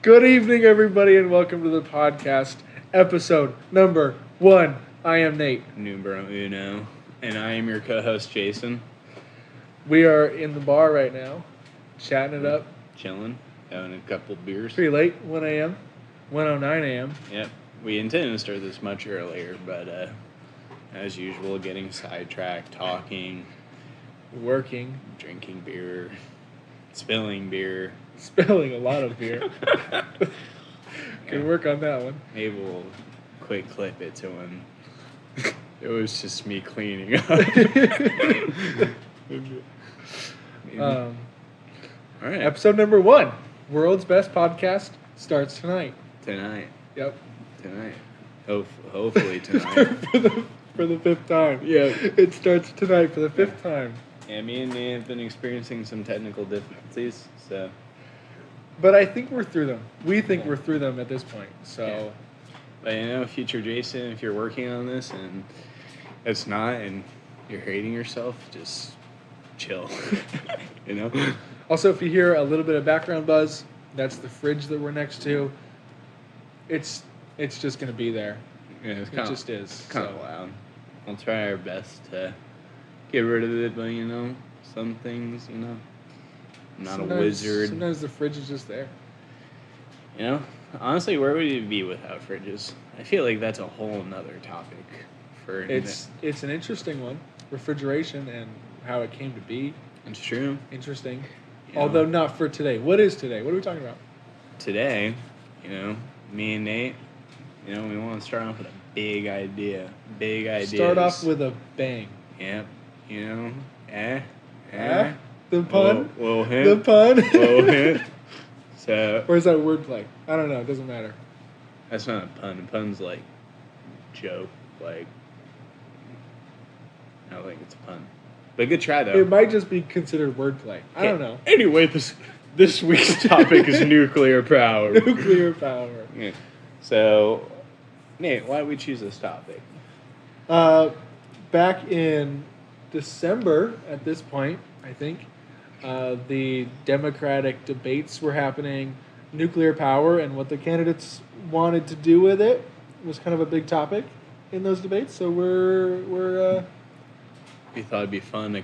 Good evening, everybody, and welcome to the podcast, episode number 1. I am Nate. Numero uno. And I am your co-host, Jason. We are in the bar right now, chatting it up. Chilling, having a couple beers. Pretty late, 1 a.m., 1:09 a.m. Yep. We intended to start this much earlier, but as usual, getting sidetracked, talking, Working, drinking beer, spilling beer. spilling a lot of beer. Good work on that one. Maybe we'll quick clip it to when it was just me cleaning up. All right. Episode number 1, World's Best Podcast, starts tonight. Tonight. Yep. Tonight. Hopefully tonight. for the 5th time. Yeah. It starts tonight for the 5th time. Yeah, me and Nate have been experiencing some technical difficulties, so. But I think we're through them. We think we're through them at this point. So, Yeah. But future Jason, if you're working on this and it's not, and you're hating yourself, just chill. Also, if you hear a little bit of background buzz, that's the fridge that we're next to. It's just gonna be there. Yeah, It just is. Kind of loud. We'll try our best to get rid of it, but some things, I'm not a wizard. Sometimes the fridge is just there. Honestly, where would you be without fridges? I feel like that's a whole nother topic for. It's an interesting one, refrigeration and how it came to be. It's true. Interesting, although not for today. What is today? What are we talking about? Today, me and Nate, we want to start off with a big idea. Big ideas. Start off with a bang. Yep. The pun? Little hint. The pun? Little hint. So. Or is that wordplay? I don't know. It doesn't matter. That's not a pun. A pun's like joke. Like, I don't think it's a pun. But good try, though. It might just be considered wordplay. I don't know. Anyway, this week's topic is nuclear power. Nuclear power. Yeah. So, Nate, why did we choose this topic? Back in December, at this point, I think, the Democratic debates were happening. Nuclear power and what the candidates wanted to do with it was kind of a big topic in those debates. So we thought it'd be fun to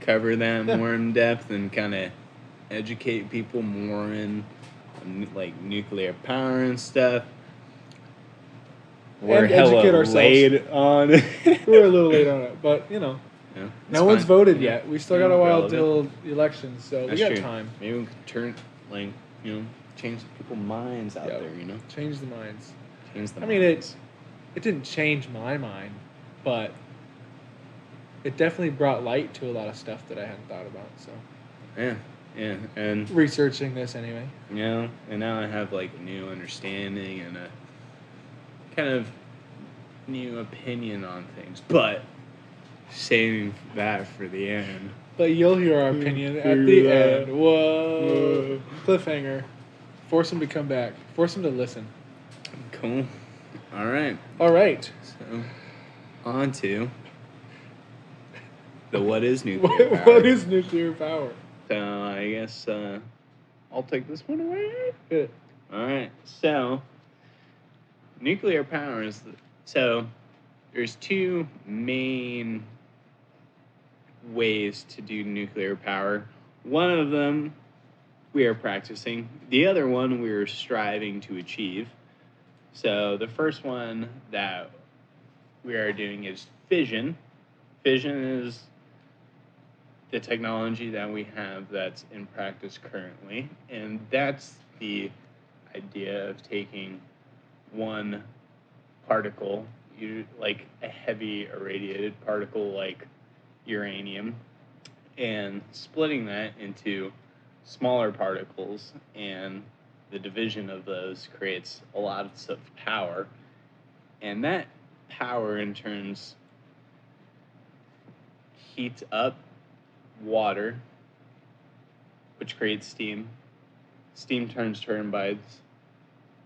cover that more in depth and kind of educate people more in like nuclear power and stuff. We're educate ourselves. Late on. We're a little late on it, but Yeah, no one's fine. voted yet. We still got a while Relevant. till the election, so That's we got true. time. Maybe we could turn change people's minds out there. Change the minds. Change the. I mean, minds. it didn't change my mind, but it definitely brought light to a lot of stuff that I hadn't thought about. So Yeah, and researching this anyway. and now I have like a new understanding and a kind of new opinion on things, but saving that for the end. But you'll hear our opinion at Hear the that. end. Whoa. Cliffhanger. Force him to come back. Force him to listen. Cool. All right. So, on to the what is nuclear power. What is nuclear power? So I guess I'll take this one away. Good. All right. So nuclear power is so there's two main ways to do nuclear power. One of them we are practicing. The other one we are striving to achieve. So the first one that we are doing is fission. Fission is the technology that we have that's in practice currently, and that's the idea of taking one particle, like a heavy irradiated particle like uranium, and splitting that into smaller particles, and the division of those creates a lot of power, and that power in turns heats up water, which creates steam. Steam turns turbines.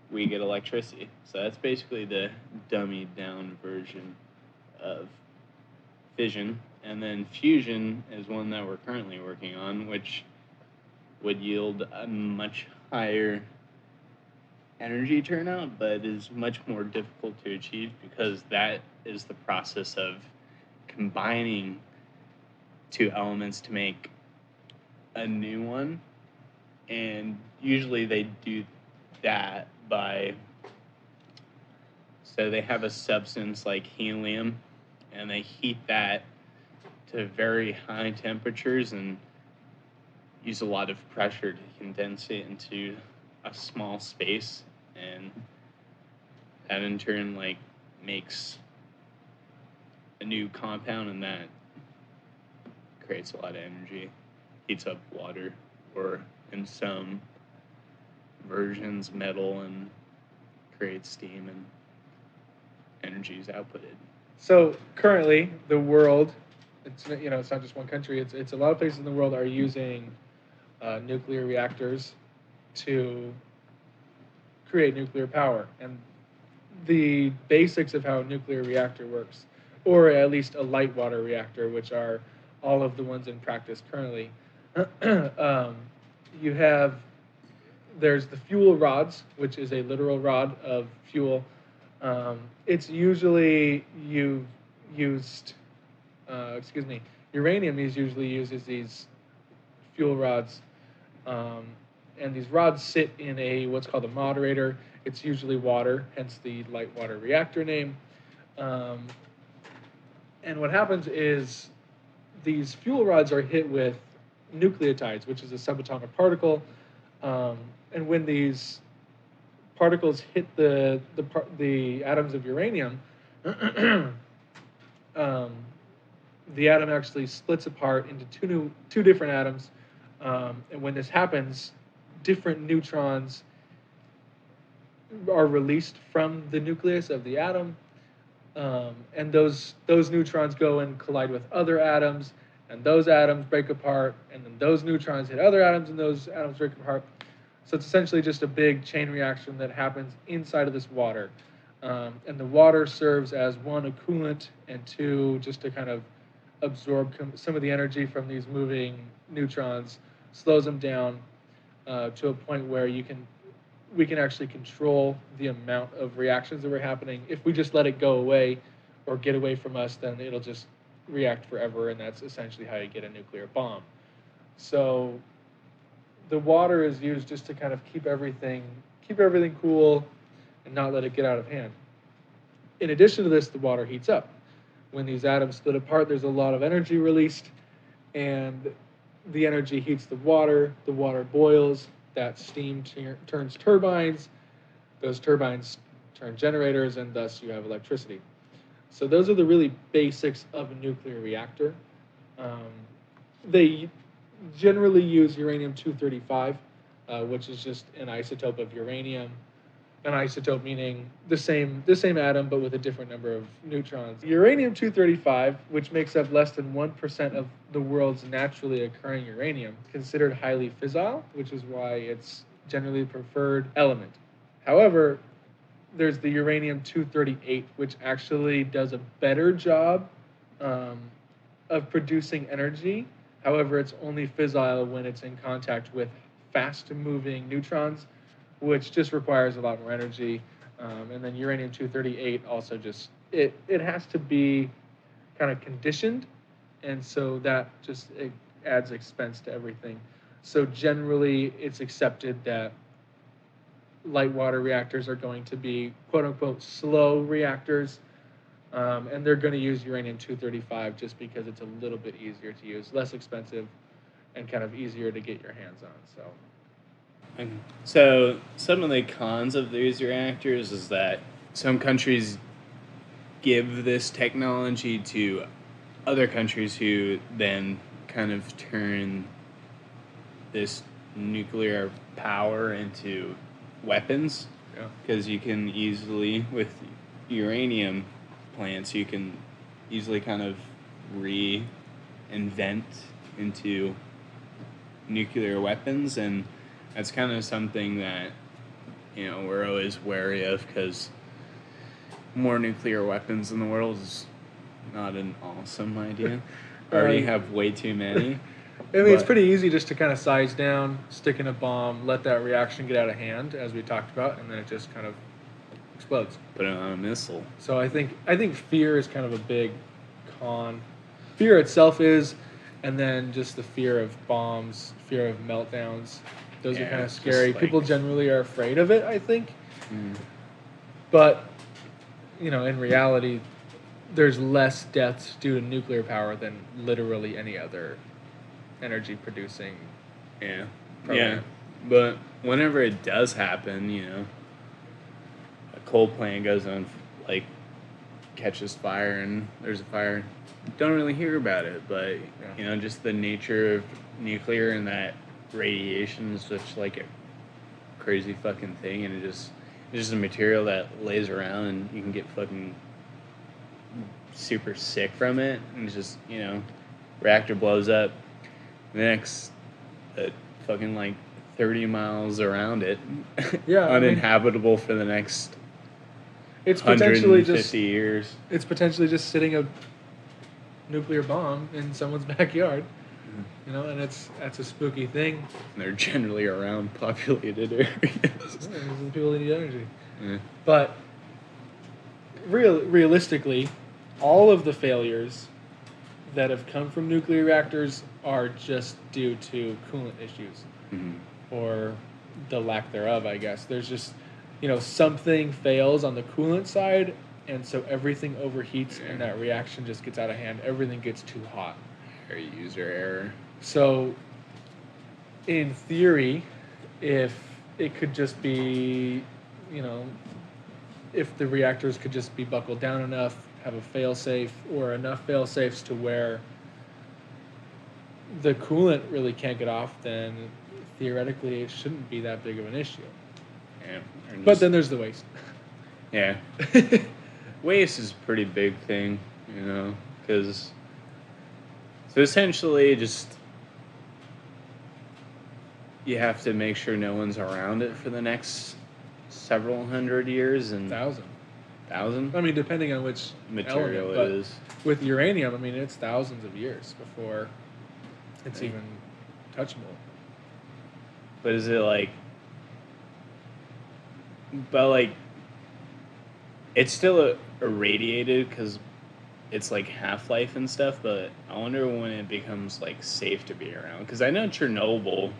We get electricity. So that's basically the dummied down version of fission. And then fusion is one that we're currently working on, which would yield a much higher energy turnout, but is much more difficult to achieve because that is the process of combining two elements to make a new one. And usually they do that by, so they have a substance like helium and they heat that to very high temperatures and use a lot of pressure to condense it into a small space, and that in turn like makes a new compound, and that creates a lot of energy, heats up water, or in some versions metal, and creates steam, and energy is outputted. So currently, the world, it's not just one country. It's a lot of places in the world are using nuclear reactors to create nuclear power. And the basics of how a nuclear reactor works, or at least a light water reactor, which are all of the ones in practice currently, um, you have there's the fuel rods, which is a literal rod of fuel. It's usually used, excuse me, uranium is usually used as these fuel rods, um, and these rods sit in a what's called a moderator. It's usually water, hence the light water reactor name. Um, and what happens is these fuel rods are hit with nucleotides, which is a subatomic particle. Um, and when these particles hit the atoms of uranium, um, the atom actually splits apart into two different atoms. And when this happens, different neutrons are released from the nucleus of the atom, and those neutrons go and collide with other atoms, and those atoms break apart, and then those neutrons hit other atoms, and those atoms break apart. So it's essentially just a big chain reaction that happens inside of this water. And the water serves as one, a coolant, and two, just to kind of absorb some of the energy from these moving neutrons, slows them down to a point where we can actually control the amount of reactions that were happening. If we just let it go away or get away from us, then it'll just react forever, and that's essentially how you get a nuclear bomb. So the water is used just to kind of keep everything cool and not let it get out of hand. In addition to this, the water heats up. When these atoms split apart, there's a lot of energy released, and the energy heats the water boils, that steam turns turbines, those turbines turn generators, and thus you have electricity. So those are the really basics of a nuclear reactor. They generally use uranium-235, which is just an isotope of uranium. An isotope meaning the same atom but with a different number of neutrons. Uranium-235, which makes up less than 1% of the world's naturally occurring uranium, is considered highly fissile, which is why it's generally the preferred element. However, there's the uranium-238, which actually does a better job of producing energy. However, it's only fissile when it's in contact with fast-moving neutrons, which just requires a lot more energy. And then uranium-238 also just, it has to be kind of conditioned, and so that just it adds expense to everything. So generally, it's accepted that light water reactors are going to be quote-unquote slow reactors, and they're going to use uranium-235 just because it's a little bit easier to use, less expensive, and kind of easier to get your hands on. So some of the cons of these reactors is that some countries give this technology to other countries who then kind of turn this nuclear power into weapons. Because you can easily, with uranium plants, you can easily kind of reinvent into nuclear weapons, and that's kind of something that, we're always wary of, because more nuclear weapons in the world is not an awesome idea. Already have way too many. I mean, it's But- pretty easy just to kind of size down, stick in a bomb, let that reaction get out of hand, as we talked about, and then it just kind of explodes. Put it on a missile. So I think fear is kind of a big con. Fear itself is, and then just the fear of bombs, fear of meltdowns. Those are Yeah, kind of just scary. like- People generally are afraid of it, I think. Mm. But, in reality, there's less deaths due to nuclear power than literally any other energy producing. Yeah. Program. Yeah. But whenever it does happen, a coal plant goes on, like, catches fire and there's a fire. Don't really hear about it, but, just the nature of nuclear and that radiation is such, like, a crazy fucking thing. And it's just a material that lays around and you can get fucking super sick from it. And it's just, reactor blows up. The next, fucking, like, 30 miles around it. Yeah, uninhabitable for the next It's potentially 150 just years. it's potentially just sitting a nuclear bomb in someone's backyard. And that's a spooky thing. And they're generally around populated areas. These are the people that need energy. Yeah. But realistically, all of the failures that have come from nuclear reactors are just due to coolant issues or the lack thereof, I guess. There's just, something fails on the coolant side, and so everything overheats and that reaction just gets out of hand. Everything gets too hot. Or user error. So, in theory, if it could just be, if the reactors could just be buckled down enough, have a fail-safe, or enough fail-safes to where the coolant really can't get off, then theoretically it shouldn't be that big of an issue. Yeah. But then there's the waste. Yeah. Waste is a pretty big thing, because so essentially just you have to make sure no one's around it for the next several hundred years and 1,000 I mean, depending on which material element, it is. With uranium, I mean, it's thousands of years before it's Right. even touchable. But is it like? But like, it's still irradiated because it's like half-life and stuff. But I wonder when it becomes like safe to be around. Because I know Chernobyl,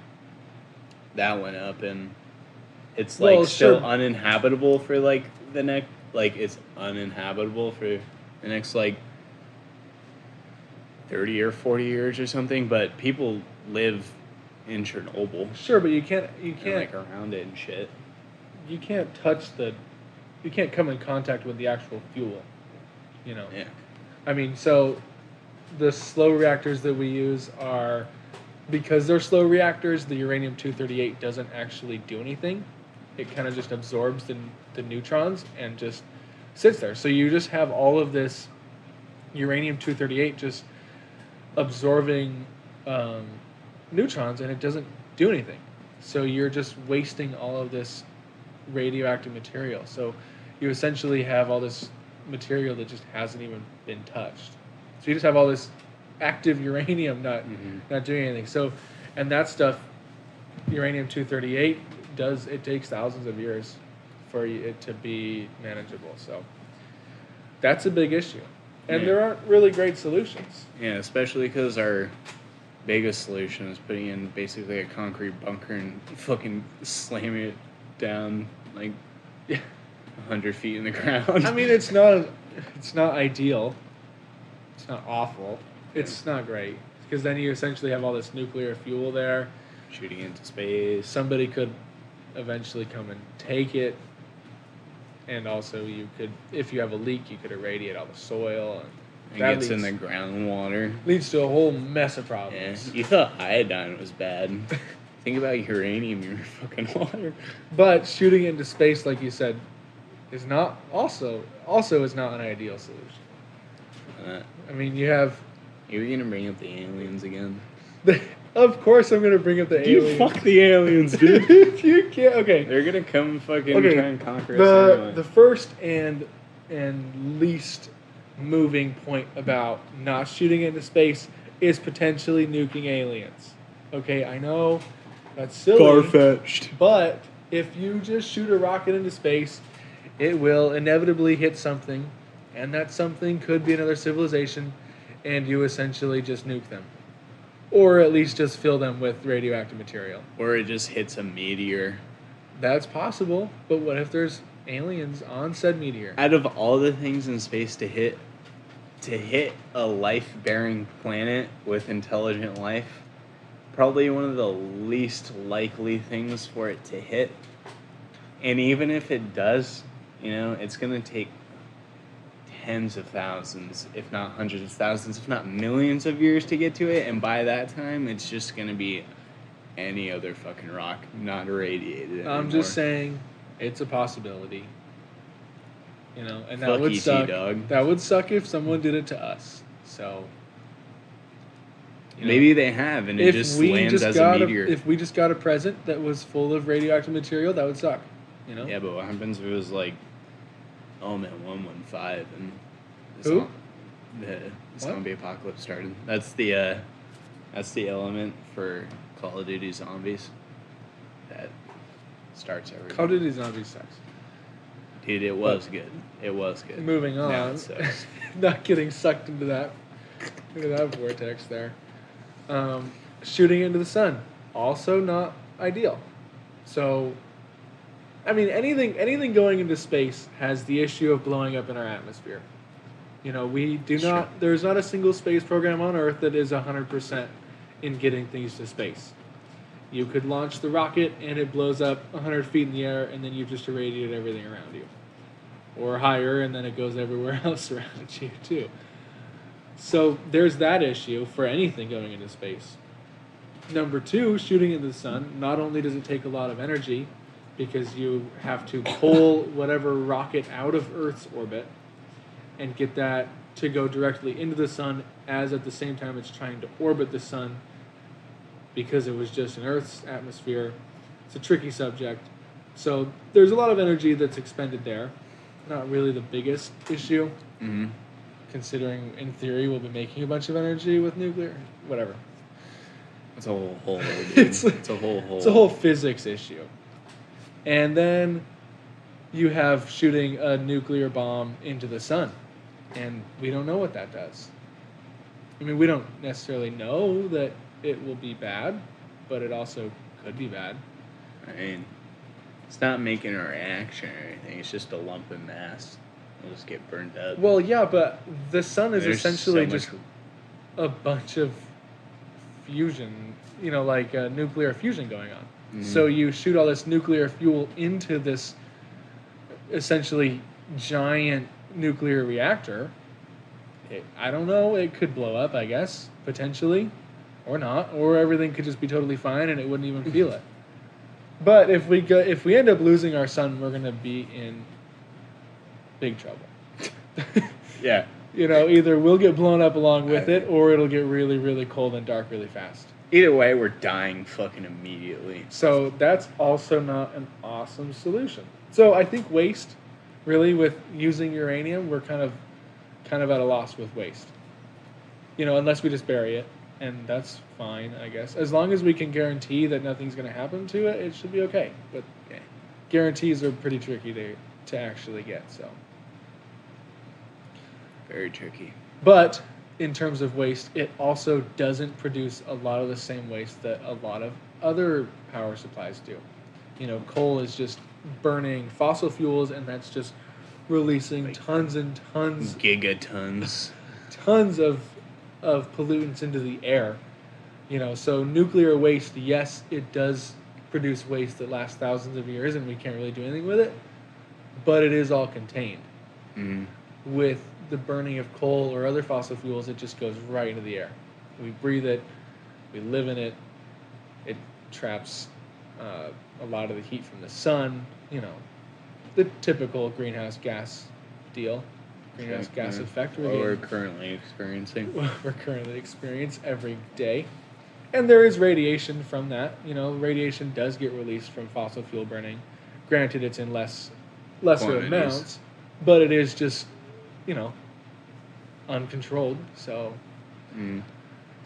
that went up and it's like still uninhabitable for like the next. Like it's uninhabitable for the next like 30 or 40 years or something. But people live in Chernobyl. Sure, but you can't Like around it and shit. you can't you can't come in contact with the actual fuel, Yeah. I mean, so the slow reactors that we use are, because they're slow reactors, the uranium-238 doesn't actually do anything. It kind of just absorbs the neutrons and just sits there. So you just have all of this uranium-238 just absorbing neutrons, and it doesn't do anything. So you're just wasting all of this radioactive material. So you essentially have all this material that just hasn't even been touched. So you just have all this active uranium not doing anything. So, and that stuff, uranium-238, it takes thousands of years for it to be manageable. So that's a big issue. And there aren't really great solutions. Yeah, especially because our biggest solution is putting in basically a concrete bunker and fucking slamming it down like 100 feet in the ground. I mean, it's not ideal. It's not awful. It's not great, because then you essentially have all this nuclear fuel there. Shooting into space. Somebody could eventually come and take it, and also you could, if you have a leak, you could irradiate all the soil, and It gets in the groundwater. leads to a whole mess of Yeah. problems. You thought iodine was bad. Think about uranium in your fucking water. But shooting into space, like you said, is not also is not an ideal solution. I mean, you have. You were gonna bring up the aliens again. Of course, I'm gonna bring up the aliens. You fuck the aliens, dude. You can't. Okay. They're gonna come fucking Okay. try and conquer us anyway. The first and least moving point about not shooting into space is potentially nuking aliens. Okay, I know that's silly. Far-fetched. But if you just shoot a rocket into space, it will inevitably hit something, and that something could be another civilization, and you essentially just nuke them. Or at least just fill them with radioactive material. Or it just hits a meteor. That's possible, but what if there's aliens on said meteor? Out of all the things in space to hit a life-bearing planet with intelligent life, probably one of the least likely things for it to hit. And even if it does, it's going to take tens of thousands, if not hundreds of thousands, if not millions of years to get to it. And by that time, it's just going to be any other fucking rock, not irradiated anymore. I'm just saying, it's a possibility. And that Fuck would ET, suck. dog. That would suck if someone did it to us. So maybe they have, and it just lands as a meteor. If we just got a present that was full of radioactive material, that would suck. Yeah, but what happens if it was like Element 115 and the zombie apocalypse started? That's the element for Call of Duty Zombies that starts every. Call of Duty Zombies sucks. Dude, it was good. It was good. Moving on. Now it sucks. Not getting sucked into that vortex there. Shooting into the sun, also not ideal. So, I mean, anything going into space has the issue of blowing up in our atmosphere. We do not. There's not a single space program on Earth that is 100% in getting things to space. You could launch the rocket and it blows up 100 feet in the air, and then you've just irradiated everything around you, or higher, and then it goes everywhere else around you too. So there's that issue for anything going into space. Number two, shooting into the sun. Not only does it take a lot of energy, because you have to pull whatever rocket out of Earth's orbit and get that to go directly into the sun, as at the same time it's trying to orbit the sun, because it was just in Earth's atmosphere. It's a tricky subject. So there's a lot of energy that's expended there. Not really the biggest issue, considering in theory we'll be making a bunch of energy with nuclear. Whatever. It's a whole hole. It's a whole hole. It's a whole physics issue. And then you have shooting a nuclear bomb into the sun, and we don't know what that does. I mean, we don't necessarily know that it will be bad, but it also could be bad. I mean, it's not making a reaction or anything. It's just a lump of mass. It'll just get burned up. Well, yeah, but the sun is There's essentially so just a bunch of fusion, like nuclear fusion going on. Mm-hmm. So you shoot all this nuclear fuel into this essentially giant nuclear reactor. I don't know. It could blow up, I guess, potentially, or not, or everything could just be totally fine and it wouldn't even feel it. But if we end up losing our sun, we're gonna be in big trouble. Yeah. Either we'll get blown up along with it, or it'll get really, really cold and dark really fast. Either way, we're dying fucking immediately. So that's also not an awesome solution. So I think waste, really, with using uranium, we're kind of at a loss with waste. Unless we just bury it, and that's fine, I guess. As long as we can guarantee that nothing's going to happen to it, it should be okay. But guarantees are pretty tricky to actually get, so. Very tricky. But in terms of waste, it also doesn't produce a lot of the same waste that a lot of other power supplies do. Coal is just burning fossil fuels, and that's just releasing tons and tons, gigatons, tons of pollutants into the air. So nuclear waste, yes, it does produce waste that lasts thousands of years, and we can't really do anything with it, but it is all contained. Mm-hmm. With the burning of coal or other fossil fuels, it just goes right into the air. We breathe it, we live in it, it traps a lot of the heat from the sun, the typical greenhouse gas deal, greenhouse gas effect we're currently experiencing. We're currently experiencing every day. And there is radiation from that. Radiation does get released from fossil fuel burning. Granted, it's in lesser amounts, but it is just, uncontrolled. So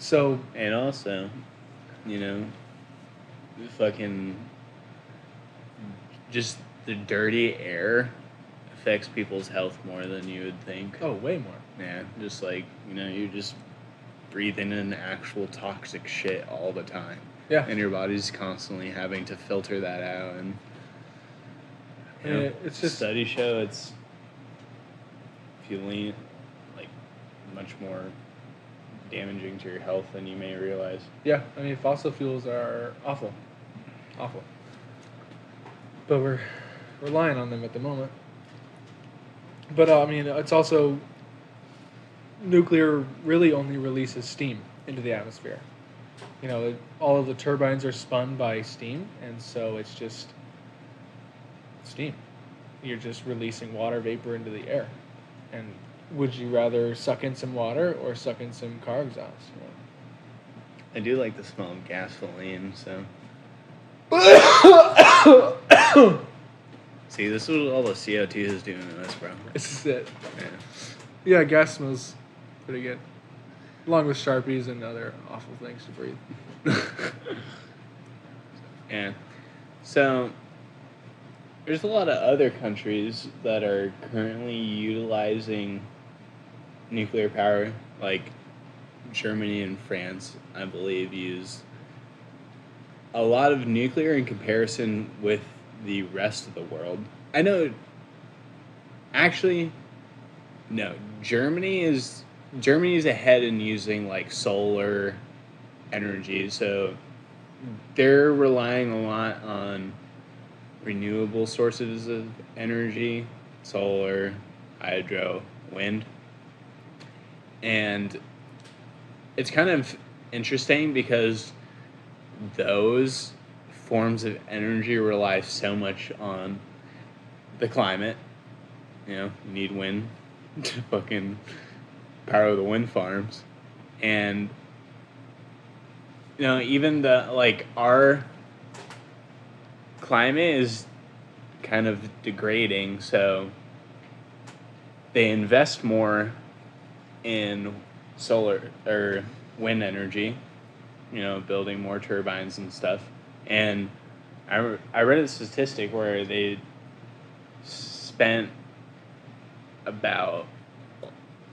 So And also, you know, fucking just the dirty air affects people's health more than you would think. oh, way more. Yeah, just like, you're just breathing in actual toxic shit all the time. Yeah. And your body's constantly having to filter that out. And It's just studies show it's feeling like much more damaging to your health than you may realize. yeah. I mean, fossil fuels are awful, awful. But we're relying on them at the moment. But I mean, it's also nuclear really only releases steam into the atmosphere. All of the turbines are spun by steam, and so it's just steam. You're just releasing water vapor into the air. And would you rather suck in some water or suck in some car exhaust? I do like the smell of gasoline, so. See, this is what all the CO2 is doing to us, bro. This is it. Yeah. Yeah, gas smells pretty good. Along with Sharpies and other awful things to breathe. Yeah. So, there's a lot of other countries that are currently utilizing nuclear power, like Germany and France, I believe, use a lot of nuclear in comparison with the rest of the world. I know. Actually, no. Germany's ahead in using like solar energy, so they're relying a lot on renewable sources of energy, solar, hydro, wind. And it's kind of interesting because those forms of energy rely so much on the climate. You need wind to fucking power the wind farms. And, even our climate is kind of degrading, so they invest more in solar or wind energy, building more turbines and stuff. And I read a statistic where they spent about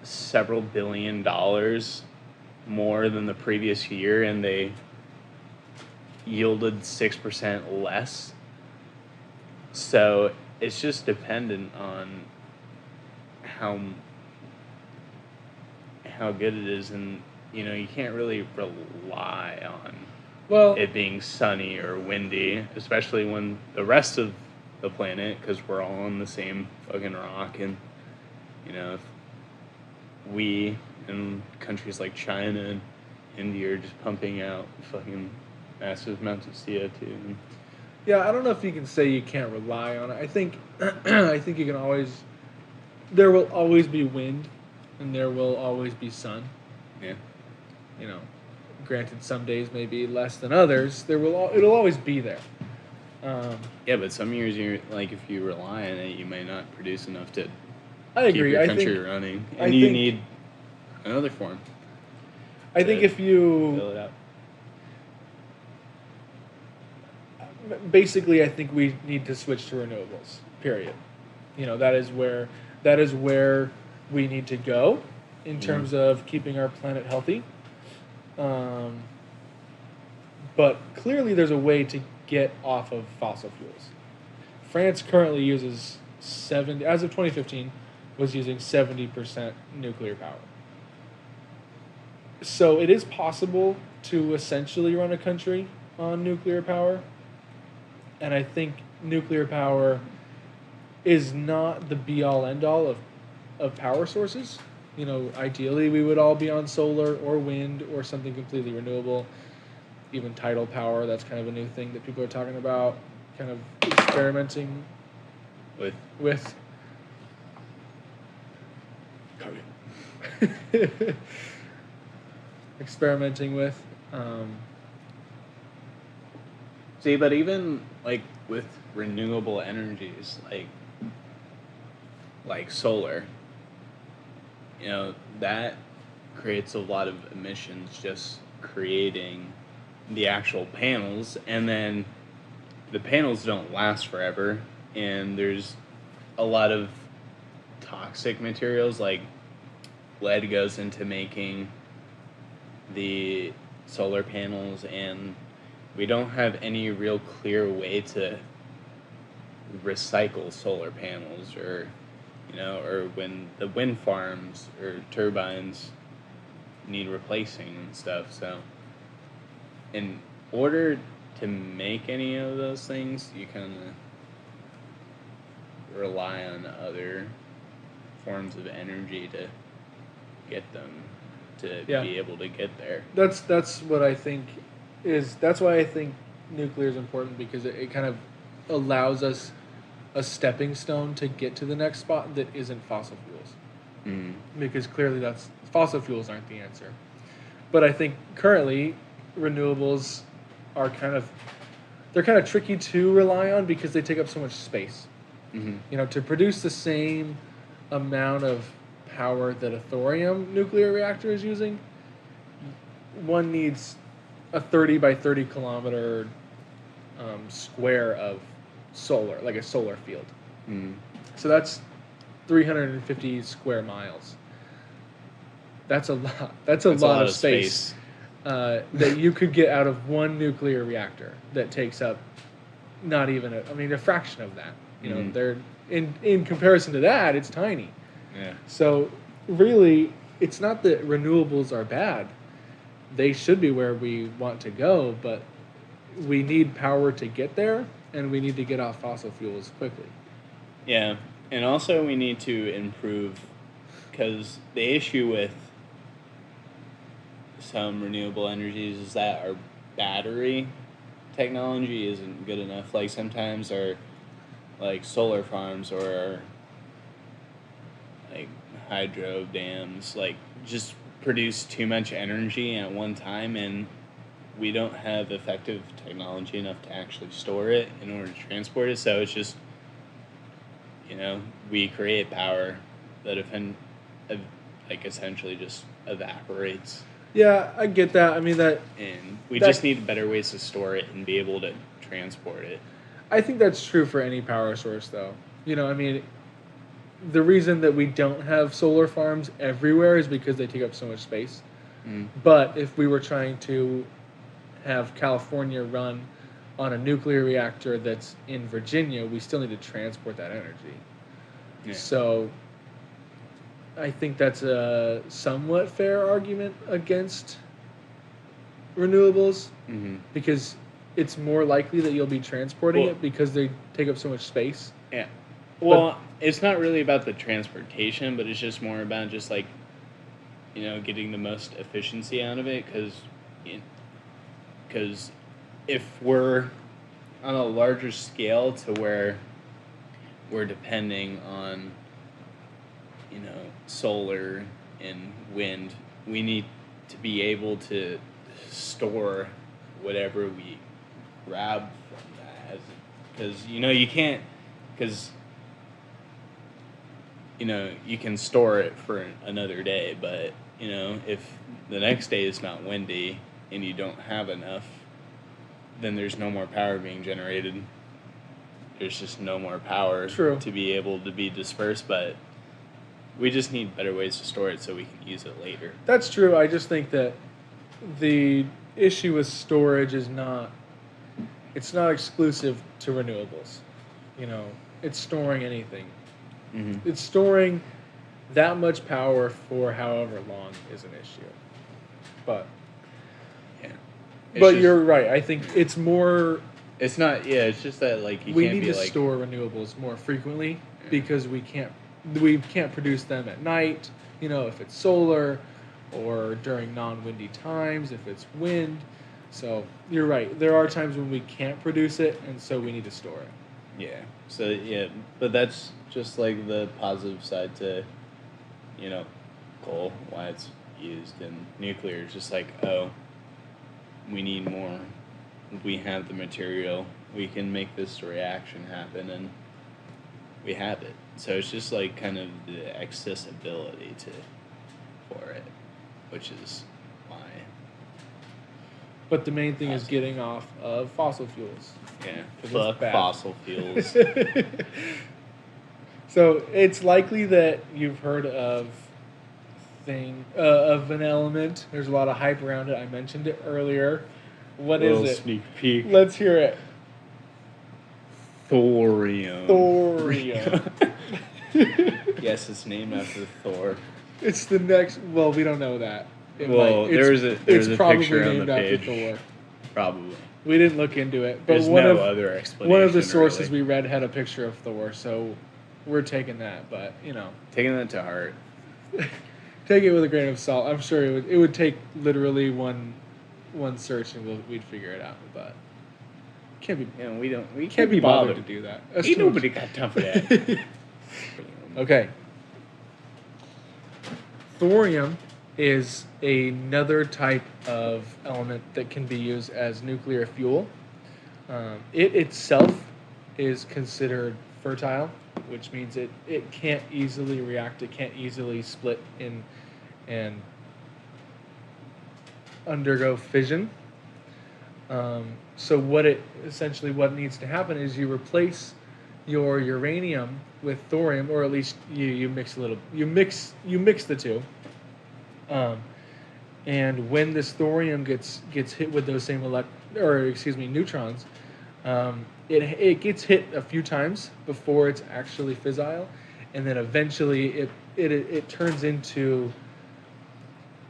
several $billions more than the previous year, and they yielded 6% less. So it's just dependent on how good it is, and you can't really rely on it being sunny or windy, especially when the rest of the planet, because we're all on the same fucking rock, and if we in countries like China and India are just pumping out fucking massive amounts of CO2. Yeah, I don't know if you can say you can't rely on it. I think you can always. There will always be wind, and there will always be sun. Yeah. Granted, some days may be less than others. It'll always be there. Yeah, but some years if you rely on it, you may not produce enough to I agree. keep your country running, and you need another form. I think if you fill it up. Basically, I think we need to switch to renewables. Period. That is where we need to go in terms of keeping our planet healthy. But clearly, there's a way to get off of fossil fuels. France currently uses as of 2015, was using 70% nuclear power. So it is possible to essentially run a country on nuclear power. And I think nuclear power is not the be-all, end-all of power sources. Ideally we would all be on solar or wind or something completely renewable. Even tidal power, that's kind of a new thing that people are talking about, kind of experimenting with. Experimenting with. See, but even with renewable energies, like solar, that creates a lot of emissions just creating the actual panels, and then the panels don't last forever, and there's a lot of toxic materials like lead goes into making the solar panels, and we don't have any real clear way to recycle solar panels, or or when the wind farms or turbines need replacing and stuff. So in order to make any of those things, you kind of rely on other forms of energy to get them to be able to get there. That's what I think that's why I think nuclear is important, because it kind of allows us a stepping stone to get to the next spot that isn't fossil fuels. Because clearly fossil fuels aren't the answer. But I think currently renewables are kind of tricky to rely on because they take up so much space. To produce the same amount of power that a thorium nuclear reactor is using, one needs a 30 by 30 kilometer square of solar, like a solar field. So that's 350 square miles. That's a lot. That's a lot of space that you could get out of one nuclear reactor that takes up not even a fraction of that. They're in comparison to that, it's tiny. Yeah. So really, it's not that renewables are bad. They should be where we want to go, but we need power to get there, and we need to get off fossil fuels quickly. Yeah, and also we need to improve, because the issue with some renewable energies is that our battery technology isn't good enough. Like sometimes our solar farms or our hydro dams just produce too much energy at one time, and we don't have effective technology enough to actually store it in order to transport it. So it's just we create power that essentially just evaporates. Yeah, I get that. I mean and we just need better ways to store it and be able to transport it. I think that's true for any power source, though. The reason that we don't have solar farms everywhere is because they take up so much space. But if we were trying to have California run on a nuclear reactor that's in Virginia, we still need to transport that energy. Yeah. So I think that's a somewhat fair argument against renewables, because it's more likely that you'll be transporting it because they take up so much space. Yeah. Well, it's not really about the transportation, but it's just more about just getting the most efficiency out of it, because if we're on a larger scale to where we're depending on solar and wind, we need to be able to store whatever we grab from that, because you can't, because you can store it for another day, but if the next day is not windy and you don't have enough, then there's no more power being generated. There's just no more power to be able to be dispersed, but we just need better ways to store it so we can use it later. That's true. I just think that the issue with storage is it's not exclusive to renewables. It's storing anything. It's storing that much power for however long is an issue. But you're right. I think it's more. It's not. Yeah, it's just that we need to store renewables more frequently because we can't produce them at night. If it's solar, or during non-windy times, if it's wind. So you're right. There are times when we can't produce it, and so we need to store it. Yeah. So but that's just the positive side to, coal, why it's used, and nuclear is just we need more. We have the material. We can make this reaction happen, and we have it. So it's just kind of the accessibility for it. which is why. But the main thing is Awesome. getting off of fossil fuels. Yeah, 'Cause it's fuck bad. fossil fuels. So it's likely that you've heard of an element. There's a lot of hype around it. I mentioned it earlier. What is Little it? sneak peek. Let's hear it. Thorium. Thorium. Yes, it's named after Thor. It's the next. Well, we don't know that. Well, there's a probably picture on named the after page. Thor. Probably. We didn't look into it, but There's no other explanation. one of the sources really. we read had a picture of Thor, so we're taking that. But Taking that to heart. take it with a grain of salt. I'm sure it would take literally one search and we'd figure it out. But can't be We can't be bothered to do that. That's Ain't too much. nobody got time for that. Okay. Thorium is another type of element that can be used as nuclear fuel. It itself is considered fertile, which means it can't easily react. It can't easily split and undergo fission. So what needs to happen is you replace your uranium with thorium, or at least you mix the two. And when this thorium gets hit with those same neutrons, it gets hit a few times before it's actually fissile, and then eventually it turns into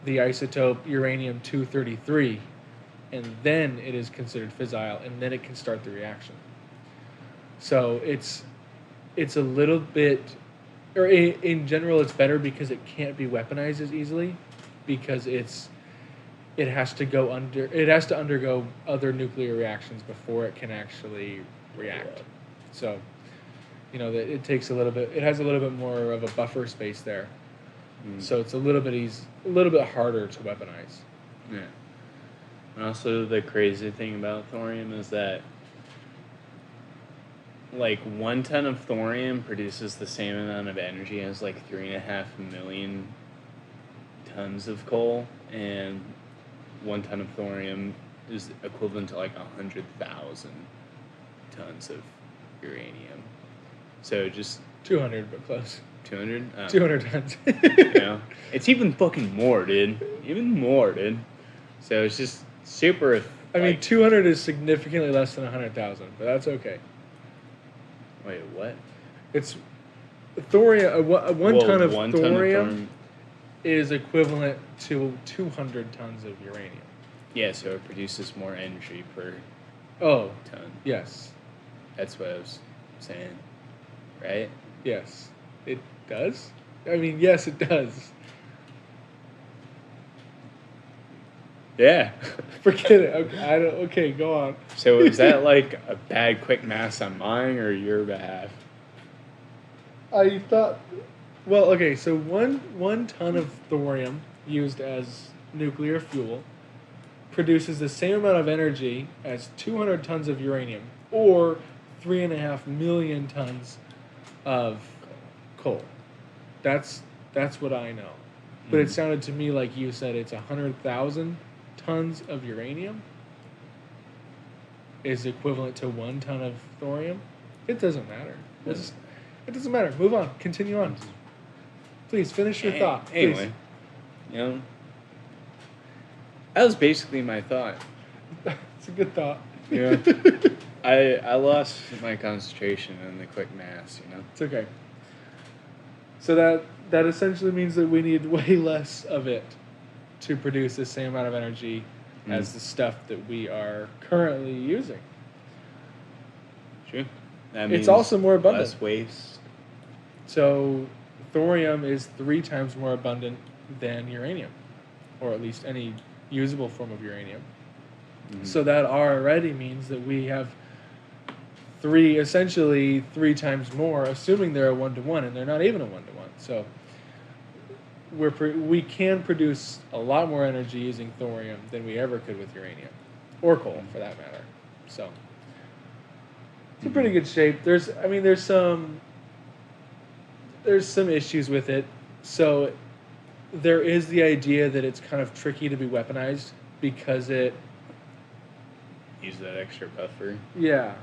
the isotope uranium-233, and then it is considered fissile, and then it can start the reaction. So it's a little bit, or in general, it's better because it can't be weaponized as easily, because it has to undergo other nuclear reactions before it can actually react. So, it takes it has a little bit more of a buffer space there. So it's a little bit harder to weaponize. Yeah. And also the crazy thing about thorium is that 1 ton of thorium produces the same amount of energy as 3.5 million tons of coal, and 1 ton of thorium is equivalent to 100,000 tons of uranium. So just 200, but close. 200? 200 tons. It's even fucking more, dude. Even more, dude. So it's just super. I mean, 200 is significantly less than 100,000, but that's okay. Wait, what? It's thorium. One ton of thorium ton is equivalent to 200 tons of uranium. Yeah, so it produces more energy per ton. Yes. That's what I was saying, right? Yes, it does. I mean, yes, it does. Yeah. Forget it. Okay, okay, go on. So is that a bad quick math on mine or your behalf? I thought. Well, okay. So one ton of thorium used as nuclear fuel produces the same amount of energy as 200 tons of uranium, or 3.5 million tons of coal. That's what I know. But it sounded to me like you said it's 100,000 tons of uranium is equivalent to 1 ton of thorium. It doesn't matter. It doesn't matter. Move on. Continue on. Please finish your thought. Anyway, that was basically my thought. It's a good thought. Yeah. I lost my concentration in the quick maths, It's okay. So that essentially means that we need way less of it to produce the same amount of energy as the stuff that we are currently using. True. It's also more abundant. Less waste. So thorium is 3 times more abundant than uranium, or at least any usable form of uranium. So that already means that we have essentially 3 times more, assuming they're a 1-to-1, and they're not even a 1-to-1. So we can produce a lot more energy using thorium than we ever could with uranium, or coal for that matter. So it's in pretty good shape. There's some issues with it. So there is the idea that it's kind of tricky to be weaponized because it, Use that extra buffer. yeah.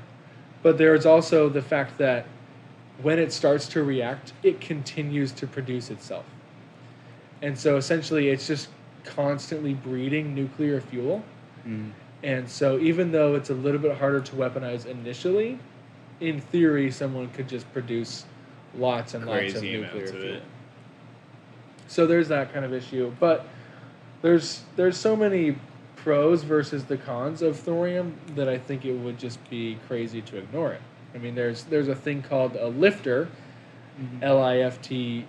But there's also the fact that when it starts to react, it continues to produce itself. And so essentially, it's just constantly breeding nuclear fuel. Mm. And so, even though it's a little bit harder to weaponize initially, in theory, someone could just produce lots and lots of Crazy nuclear amounts of fuel. it. So there's that kind of issue. But there's so many pros versus the cons of thorium that I think it would just be crazy to ignore it. I mean, there's a thing called a lifter, LIFTR,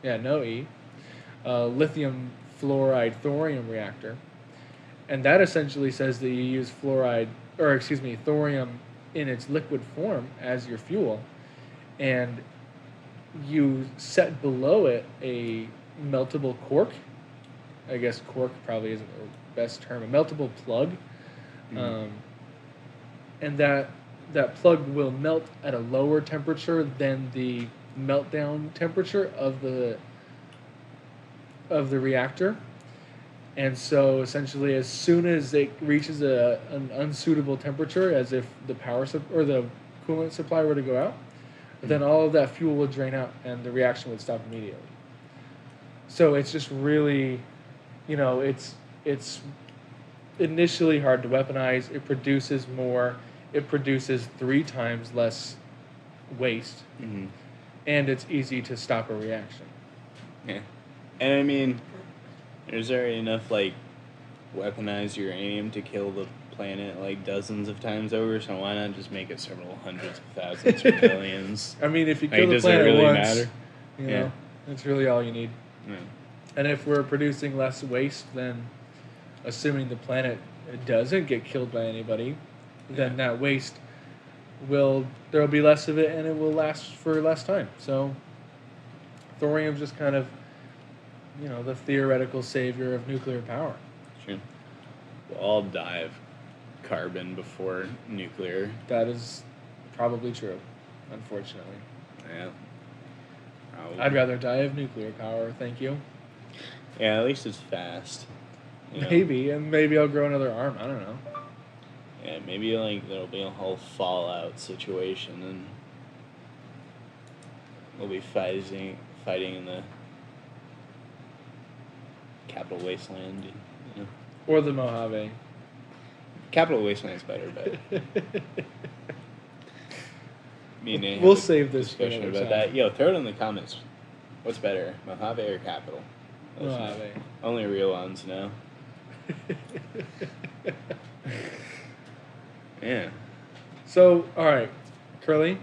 yeah, no E, lithium fluoride thorium reactor, and that essentially says that you use thorium in its liquid form as your fuel, and you set below it a meltable cork. I guess cork probably isn't the best term. A meltable plug, and that plug will melt at a lower temperature than the meltdown temperature of the reactor. And so essentially, as soon as it reaches an unsuitable temperature, as if the or the coolant supply were to go out, then all of that fuel would drain out and the reaction would stop immediately. So it's just really, it's initially hard to weaponize. It produces more. It produces 3 times less waste, and it's easy to stop a reaction. Yeah. And I mean, there's already enough, like, weaponized uranium to kill the planet, like, dozens of times over, so why not just make it several hundreds of thousands or millions? I mean, if you Like, kill the does it planet really once, matter? Yeah. that's really all you need. Yeah. And if we're producing less waste, then assuming the planet doesn't get killed by anybody, then that waste there'll be less of it and it will last for less time. So thorium's just kind of, the theoretical savior of nuclear power. Sure. We'll all die of carbon before nuclear. That is probably true, unfortunately. Yeah. I'd rather die of nuclear power, thank you. Yeah, at least it's fast. Maybe, and maybe I'll grow another arm. I don't know. Yeah, maybe like there'll be a whole Fallout situation, and we'll be fighting in the Capital Wasteland. Or the Mojave. Capital Wasteland's better, but we'll save this discussion about that. Yo, throw it in the comments. What's better, Mojave or Capital? Mojave. Only real ones know. Yeah. So, all right, Curly.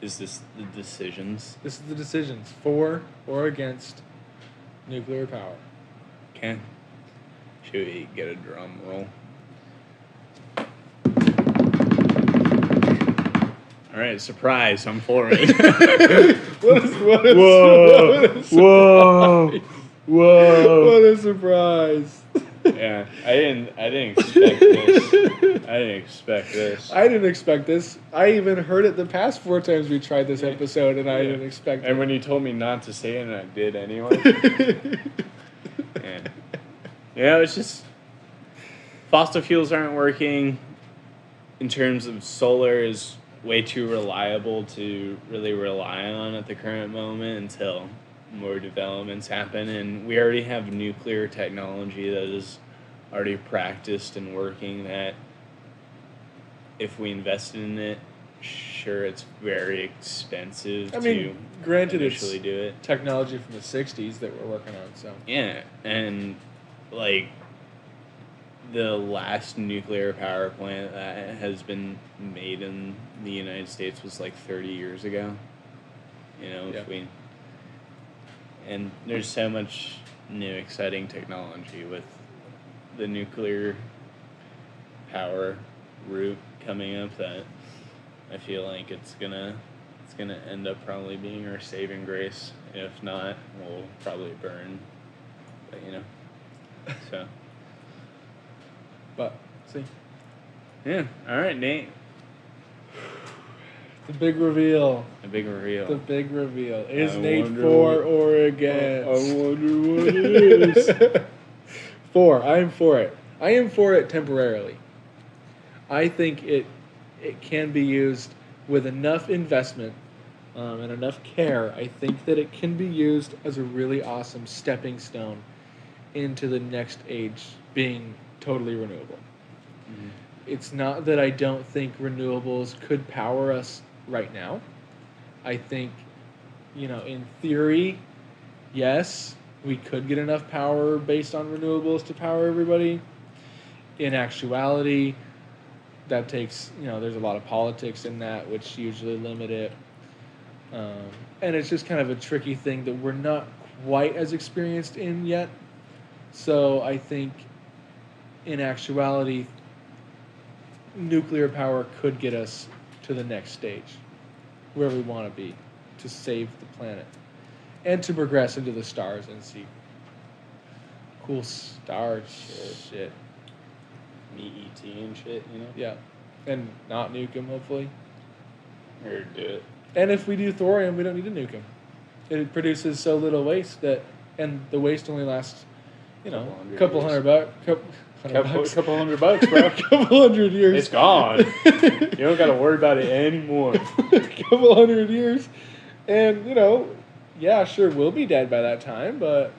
Is this the decisions? This is the decisions for or against nuclear power. Okay. Should we get a drum roll? All right, surprise! I'm for it. Whoa! What a surprise! Yeah, I didn't expect this. I didn't expect this. I even heard it the past 4 times we tried this episode, and I didn't expect it. And when you told me not to say it, and I did anyway. Yeah, it's just fossil fuels aren't working. In terms of solar, is way too reliable to really rely on at the current moment until more developments happen, and we already have nuclear technology that is already practiced and working, that if we invested in it, sure, it's very expensive granted, initially it's do it. Technology from the 60s that we're working on, so. Yeah, and like the last nuclear power plant that has been made in the United States was like 30 years ago. And there's so much new exciting technology with the nuclear power route coming up that I feel like it's gonna end up probably being our saving grace. If not, we'll probably burn. But so. But see. Yeah. All right, Nate. The big reveal. The big reveal. The big reveal. Is I Nate wonder for what- or against? I wonder what it is. For. I am for it. I am for it temporarily. I think it can be used with enough investment and enough care. I think that it can be used as a really awesome stepping stone into the next age being totally renewable. Mhm. It's not that I don't think renewables could power us right now. I think, in theory, yes, we could get enough power based on renewables to power everybody. In actuality, that takes, there's a lot of politics in that, which usually limit it. And it's just kind of a tricky thing that we're not quite as experienced in yet. So I think, in actuality, nuclear power could get us to the next stage, where we want to be, to save the planet, and to progress into the stars and see cool star shit. Meet ET and shit, Yeah, and not nuke them, hopefully. Or do it. And if we do thorium, we don't need to nuke them. It produces so little waste and the waste only lasts, Couple hundred years. couple $200, bro. couple hundred years. It's gone. You don't got to worry about it anymore. Couple hundred years, and yeah, sure, we'll be dead by that time, but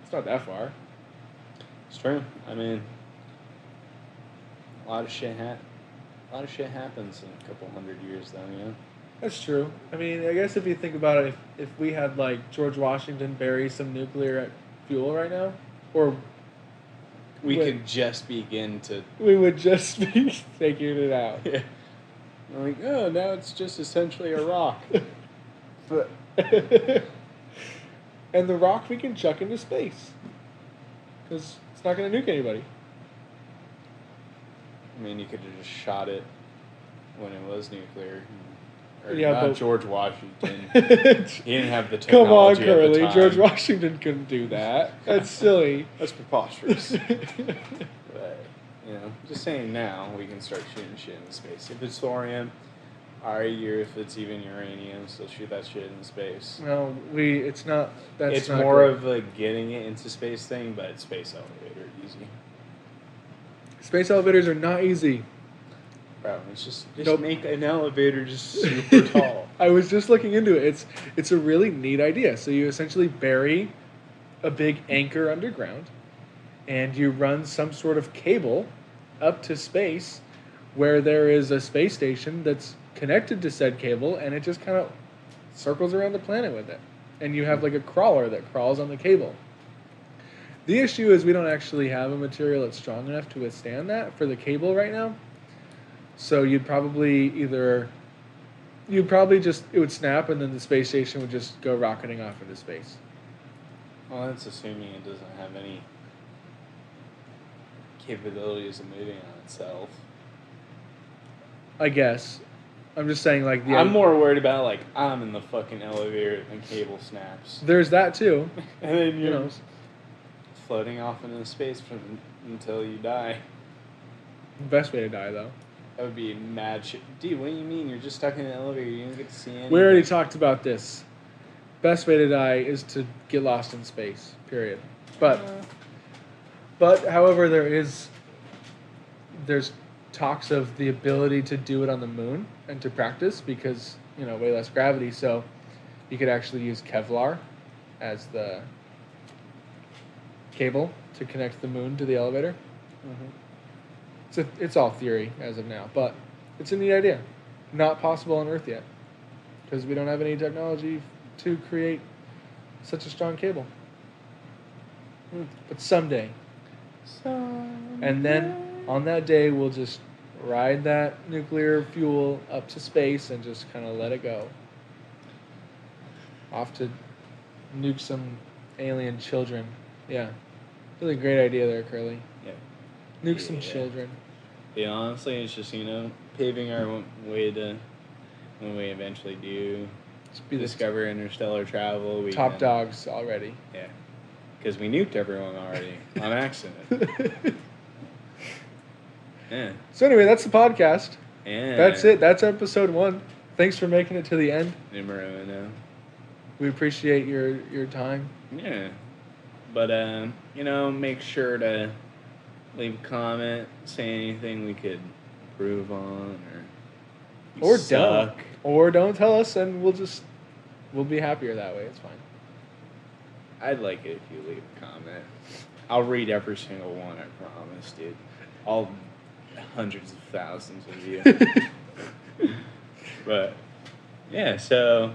it's not that far. It's true. I mean, a lot of shit happens in a couple hundred years, though. That's true. I mean, I guess if you think about it, if we had like George Washington bury some nuclear fuel right now, or We could just begin to. we would just be figuring it out. Yeah. I'm like, oh, now it's just essentially a rock. But And the rock we can chuck into space, because it's not going to nuke anybody. I mean, you could have just shot it when it was nuclear. Or Yeah, not but- George Washington. Come He didn't have the technology on, at the Curly. time. George Washington couldn't do that. That's silly. That's preposterous. But, just saying now, we can start shooting shit into space. If it's thorium, alright, or if it's even uranium, still shoot that shit into space. No, it's not. That's It's not more good. of a getting it into space thing, but it's space elevator easy. Space elevators are not easy. Bro, it's just Nope. make an elevator just super tall. I was just looking into it. It's a really neat idea. So you essentially bury a big anchor underground, and you run some sort of cable up to space, where there is a space station that's connected to said cable, and it just kind of circles around the planet with it. And you have like a crawler that crawls on the cable. The issue is we don't actually have a material that's strong enough to withstand that for the cable right now. So it would snap, and then the space station would just go rocketing off into space. Well, that's assuming it doesn't have any capabilities of moving on itself. I guess. I'm just saying, like, I'm more worried about, like, I'm in the fucking elevator and the cable snaps. There's that too. And then you're You know. just floating off into space until you die. Best way to die, though. That would be mad shit. Dude, what do you mean? You're just stuck in an elevator. You don't get to see anything. We already talked about this. Best way to die is to get lost in space. Period. But however, there's talks of the ability to do it on the moon and to practice because way less gravity. So you could actually use Kevlar as the cable to connect the moon to the elevator. Mhm. It's all theory as of now, but it's a neat idea. Not possible on Earth yet because we don't have any technology to create such a strong cable. But someday. And then on that day, we'll just ride that nuclear fuel up to space and just kind of let it go. Off to nuke some alien children. Yeah. Really great idea there, Curly. Yeah. Nuke some Yeah. children. Yeah, honestly, it's just, paving our way to when we eventually do Just be the discover interstellar travel. We top can- dogs already. Yeah. Because we nuked everyone already on accident. Yeah. So anyway, that's the podcast. And That's it. That's episode 1. Thanks for making it to the end. Numero uno. We appreciate your time. Yeah. But, make sure to leave a comment, say anything we could improve on, or Or suck. don't. Or don't tell us, and we'll be happier that way. It's fine. I'd like it if you leave a comment. I'll read every single one, I promise, dude. All hundreds of thousands of you. But, yeah, so,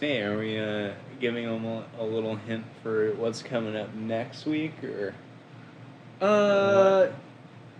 hey, are we giving them a little hint for what's coming up next week, or?